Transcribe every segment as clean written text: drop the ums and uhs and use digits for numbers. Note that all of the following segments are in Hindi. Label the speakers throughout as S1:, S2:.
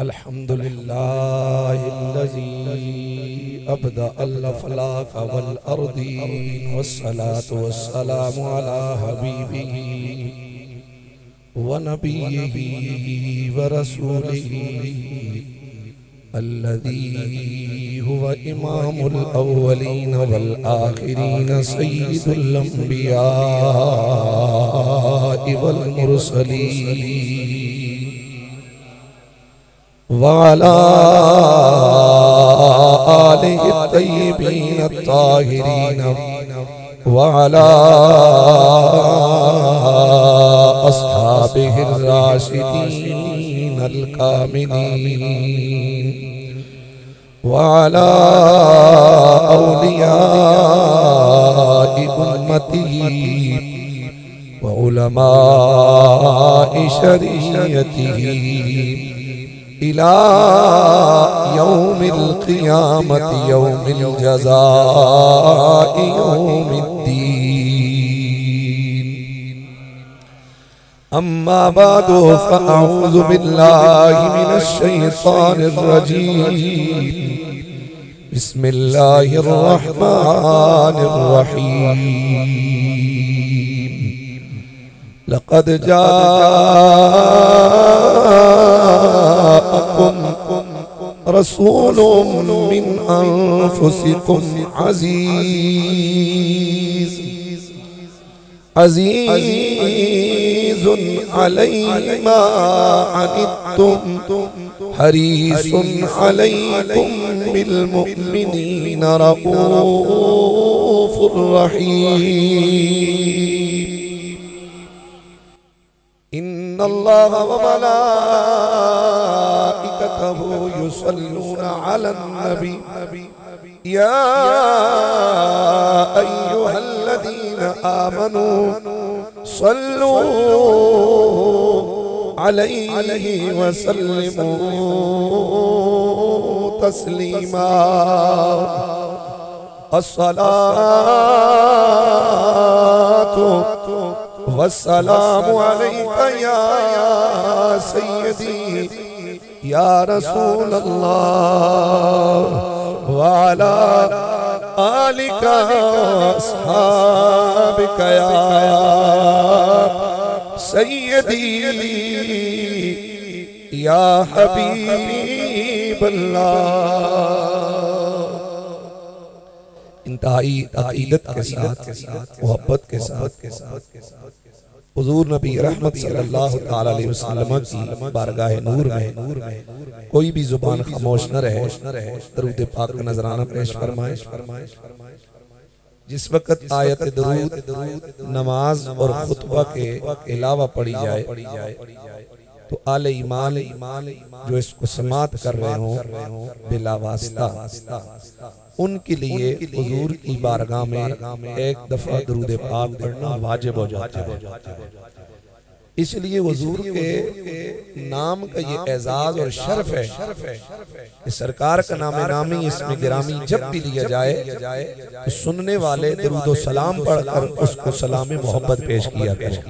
S1: अल्हम्दुलिल्लाहिल्लज़ी अब्दअल फ़लाक वल अर्दीन वस्सलातु वस्सलामु अला हबीबिही व नबिय्यिही व रसूलिही अल्लज़ी हुवा इमामुल अव्वलीन वल आखिरीन सय्यिदुल अंबिया वल मुरसलीन वाला आलिहि तय्यबीन ताहिरीन वाला अस्हाबिहि राशिदीन कामिलीन वाला औलियाइ उम्मतिही व उलमाइ शरीयतिही इला यौमिल क़ियामति यौमिल जज़ाइ यौमिद्दीन अम्मा बादु फ़अऊज़ु बिल्लाहि मिनश शैतानिर रजीम बिस्मिल्लाहिर रहमानिर रहीम लक़द जाअकुम रसूलुम मिन अनफुसिकुम अज़ीज़ुन अलैहि मा अनित्तुम हरीसुन अलैकुम बिल मुमिनीना रऊफ़ुर रहीम इन्नल्लाह व मलाइकतहु युसल्लूना अलन नबी या अय्युहल्लज़ीना आमनू सल्लू अलैहि व सल्लिमू तस्लीमा अस्सलातु वस्सलामु अलैका या सय्यदी या रसूल अल्लाह व अला आलिका अस्हाबिका या सय्यदी या हबीब अल्लाह। इंतहाई अक़ीदत के साथ मोहब्बत के साथ हुज़ूर नबी रहमत सल्लल्लाहु तआला अलैहि वसल्लम की बारगाह नूर में कोई भी जुबान खामोश न रहे, दरूद पाक का नजराना पेश फरमाए। जिस वक्त आयत दरूद नमाज और खुतबा के अलावा पढ़ी जाए तो आले ईमान जो इसको समात कर रहे हों बिला वास्ता उनके लिए हुजूर की बारगाह में एक दफा दरूद पाक पढ़ना वाजिब हो जाता है। इसलिए हुजूर के नाम का ये एजाज और शर्फ है कि सरकार का नाम नामी इसमें गिरामी जब भी लिया जाए तो सुनने वाले दरूद व सलाम पढ़कर उसको सलाम मोहब्बत पेश किया करें।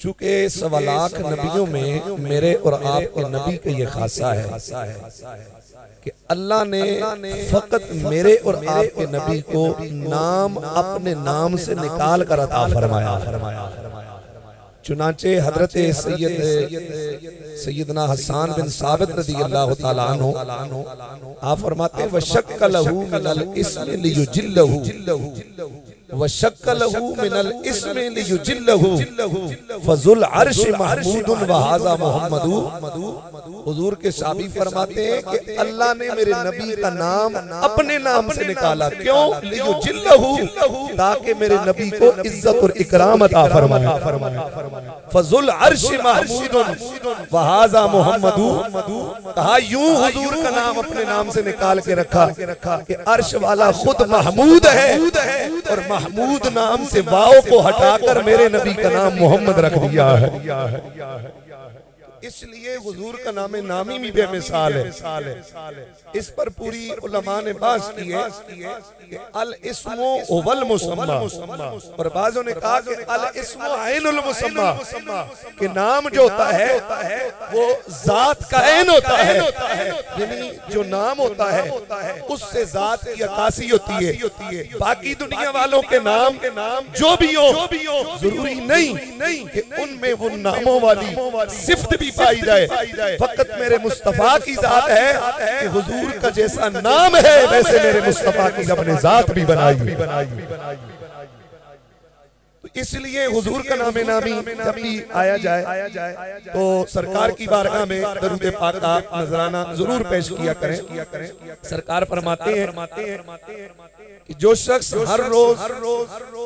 S1: चूंकि 1.25 लाख नबियों में मेरे और आपके नबी का ये खासा है कि अल्लाह ने फकत मेरे और आपके नबी को नाम अपने नाम से निकाल कर अता फरमाया। चुनाचे हजरत सैयदना हसन बिन साबित रज़ियल्लाहु ताला अन्हु आप फरमाते हैं वशक्कलहु मिनल इस्मि लियुजिल्लहु वशक्कलहु मिनल इस्मि लियुजिल्लहु फज़ुल अर्श महमूदुन व हाज़ा मुहम्मदु। हुजूर के साहबी फरमाते हैं कि अल्लाह ने मेरे नबी का नाम अपने नाम से निकाला। क्यों? लियुजिल्लहु ताकि मेरे नबी को इज्जत और इकराम अता फरमाए। फज़ुल अर्श महमूदुन व हाज़ा मुहम्मदु कहा यूं हुजूर का नाम अपने नाम से निकाल के रखा कि अर्श वाला खुद महमूद है और महमूद नाम से वाव को हटाकर मेरे नबी का नाम मोहम्मद रख दिया है। इसलिए हुजूर का नाम नामी भी बेमिसाल है। इस पर पूरी उलमा ने बात की है कि अल इस्मो वल मुसम्मा, और बाज़ों ने कहा कि अल इस्मो ऐनुल मुसम्मा, कि नाम जो होता है वो जात का ऐन होता है, यानी जो नाम होता है उससे जात की अक्कासी होती है। बाकी दुनिया वालों के नाम जो भी हो जरूरी नहीं कि उनमें वो नामों वाली सिफ्त भी पाई जाए। फकत मेरे मुस्तफा की जात है कि हुजूर का जैसा नाम है वैसे मेरे मुस्तफा की रब ने जात भी बनाई। तो इसलिए हुजूर का नाम नामी जब भी आया जाए तो सरकार की बारगाह में दरूद पाक का नजराना जरूर पेश किया करें। सरकार फरमाते हैं कि जो शख्स हर रोज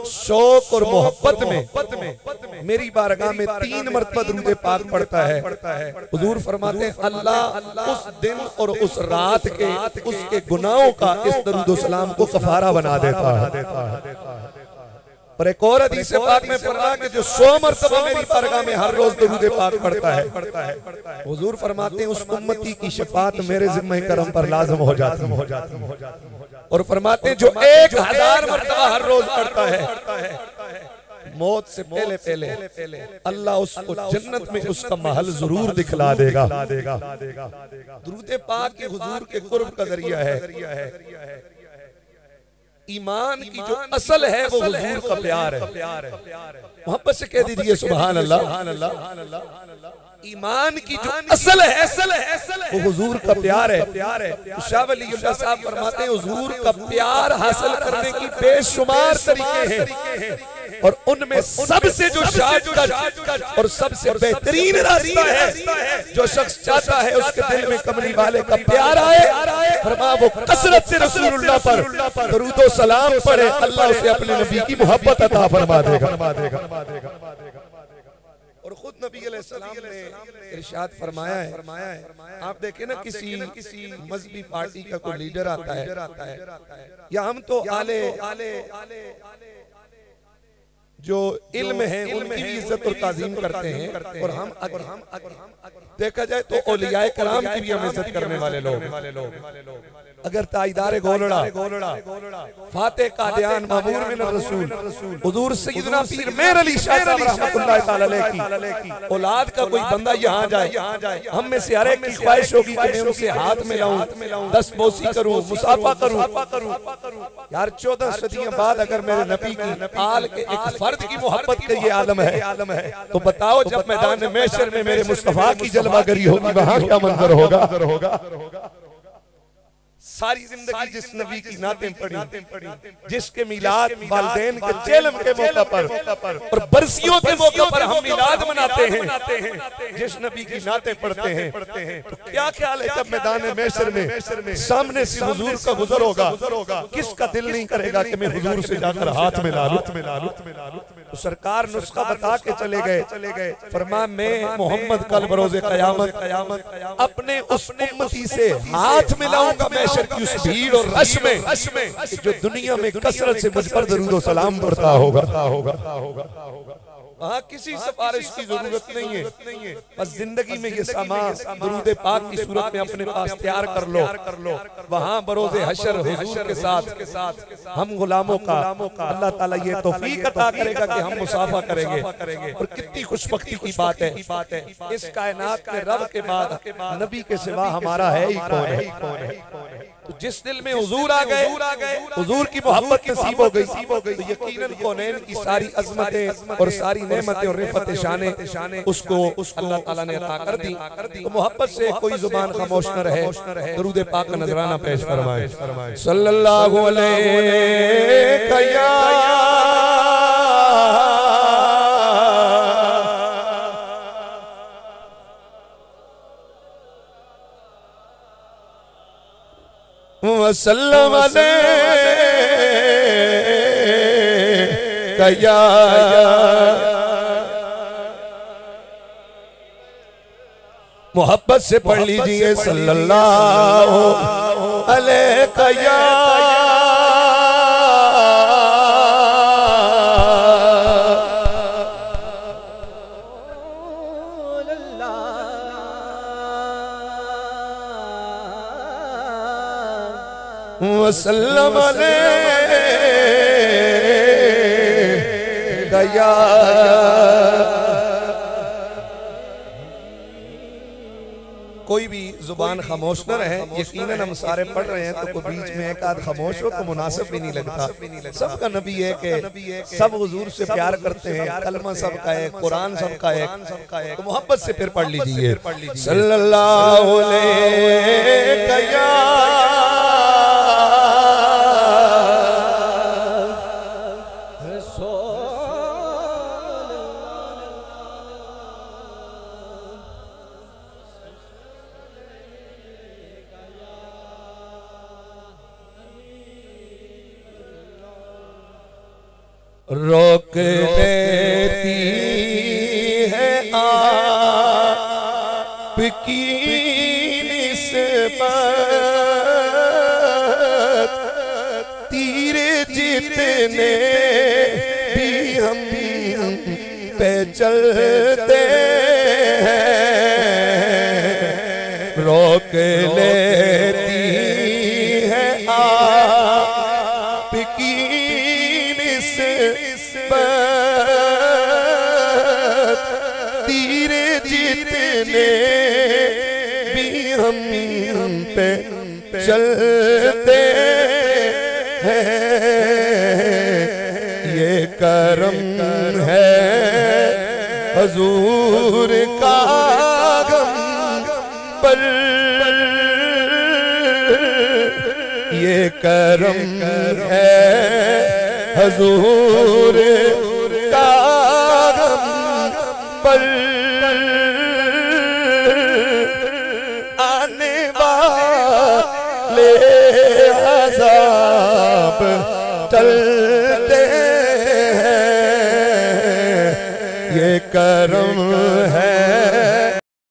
S1: शौक और मोहब्बत में मेरी बारगाह में 3 मरतबा दरूद पाक पढ़ता है, हुजूर फरमाते हैं अल्लाह उस दिन और उस रात के उसके गुनाहों का इस दरूद सलाम को कफारा बना देता है। और एक और हदीस पाक में फरमाया कि जो 100 मरतबा मेरी बारगाह में हर रोज दरूद पाक पढ़ता है, हुजूर फरमाते हैं उस उम्मती की शफाअत मेरे ज़िम्मे करम पर लाज़िम हो जाती है। और फरमाते हैं जो 1000 मरतबा हर रोज पढ़ता है, मौत से पहले अल्लाह उसको जन्नत में उसका महल जरूर दिखला देगा। दरूद पाक के हुजूर के कुर्ब का जरिया है। ईमान की जो असल है वो हुजूर का प्यार है। मोहब्बत से कह दीजिए सुभान अल्लाह। ईमान की जो असल है वो हुजूर का प्यार है। शाह वलीउल्लाह साहब फरमाते हैं हुजूर का प्यार हासिल करने की बेशुमार तरीके हैं, और उनमें सबसे जो शादगार और सबसे बेहतरीन रास्ता है, जो शख्स चाहता है उसके दिल में कमली वाले का प्यार आए, फरमा वो कसरत से रसूलुल्लाह पर दरूद व सलाम पढ़े, अल्लाह उसे अपने नबी की मोहब्बत अता फरमा देगा। और खुद नबी अलैहिस्सलाम ने इरशाद फरमाया है, आप देखें ना किसी मजहबी पार्टी का कोई लीडर आता है, या हम तो आले जो इल्म है उनकी भी इज्जत और ताज़ीम करते हैं, और हम देखा जाए तो औलियाए कराम की भी हम इज्जत करने वाले लोग। अगर ताईदार गोलड़ा फाते कादियान मामूर मिन रसूल हुजूर सैयदना पीर मेर अली शाह साहब रहमतुल्लाह ताला अलैहि की औलाद का कोई बंदा यहाँ जाए, हम में से हर एक की ख्वाहिश होगी कि मैं उनसे हाथ मिलाऊं, दस्तबोसी करूं, मुसाफा करूं। यार 14 सदियों बाद अगर मेरे नबी की आल के एक फर्द की मोहब्बत का ये आलम है, तो बताओ जब मैदान महशर में मेरे मुस्तफा की जलवागरी होगी वहां क्या मंजर होगा। सारी जिंदगी जिस नबी की नातें पढ़ी, जिसके मिलाद वालिदैन के चेलम के मौका पर और बरसियों के मौका पर हम मिलाद मनाते हैं, जिस नबी की नातें पढ़ते हैं, तो क्या ख्याल है जब मैदान महशर में सामने से हुजूर का गुजर होगा, किसका दिल नहीं करेगा कि मैं हुजूर से जाकर हाथ मिला लूं। तो सरकार नुस्खा बता के चले गए, फरमा मैं मोहम्मद कल बरोज़े क़यामत अपने उस उम्मती से हाथ मिलाऊंगा महशर की उस भीड़ और रश में जो दुनिया में कसरत से मुझ पर दरूद व सलाम पढ़ता होगा। वहाँ किसी सिफारिश की जरूरत नहीं है, बस जिंदगी में ये सामान दरूद पाक की सूरत में अपने पास तैयार कर लो। वहाँ बरोज़े हशर हुजूर के साथ हम गुलामों का अल्लाह ताला ये तौफीक अता करेगा कि हम मुसाफा करेंगे। और कितनी खुशबख्ती की बात है, इस कायनात में रब के बाद नबी के सिवा हमारा है ही कौन है। तो जिस दिल में हुजूर आ गए, हुजूर की मोहब्बत नसीब हो गई, तो यकीनन कौनैन की सारी अज़मतें और सारी नेमतें और रिफ़त शाने उसको अल्लाह ताला ने अता कर दी। तो मोहब्बत से कोई जुबान खामोश न रहे, दरूद पाक का नजराना पेश फरमाए। सल्लल्लाहु अलैहि या वसल्लम अलैका मोहब्बत से पढ़ लीजिए सल्लल्लाहु अलैका या वसल्लम गया। कोई भी जुबान खामोश न रहे, यकीनन हम सारे पढ़ रहे हैं तो कोई बीच में एक आध खामोश हो तो मुनासिब भी नहीं लगता। सबका नबी है कि सब हुजूर से प्यार करते हैं, कलमा सबका है, कुरान सबका है, तो मोहब्बत से फिर पढ़ लीजिए सल्लल्लाहु अलैहि रोक देती है आपकी निस्बत, तीर जितने भी हम पे चलते हैं। रोक लेती है आपकी तीर जितने भी हम पे चलते हैं। ये करम है हुजूर का गम पर, ये करम है हुजूर का गम पर। आने वाले अज़ाब टलते हैं, ये करम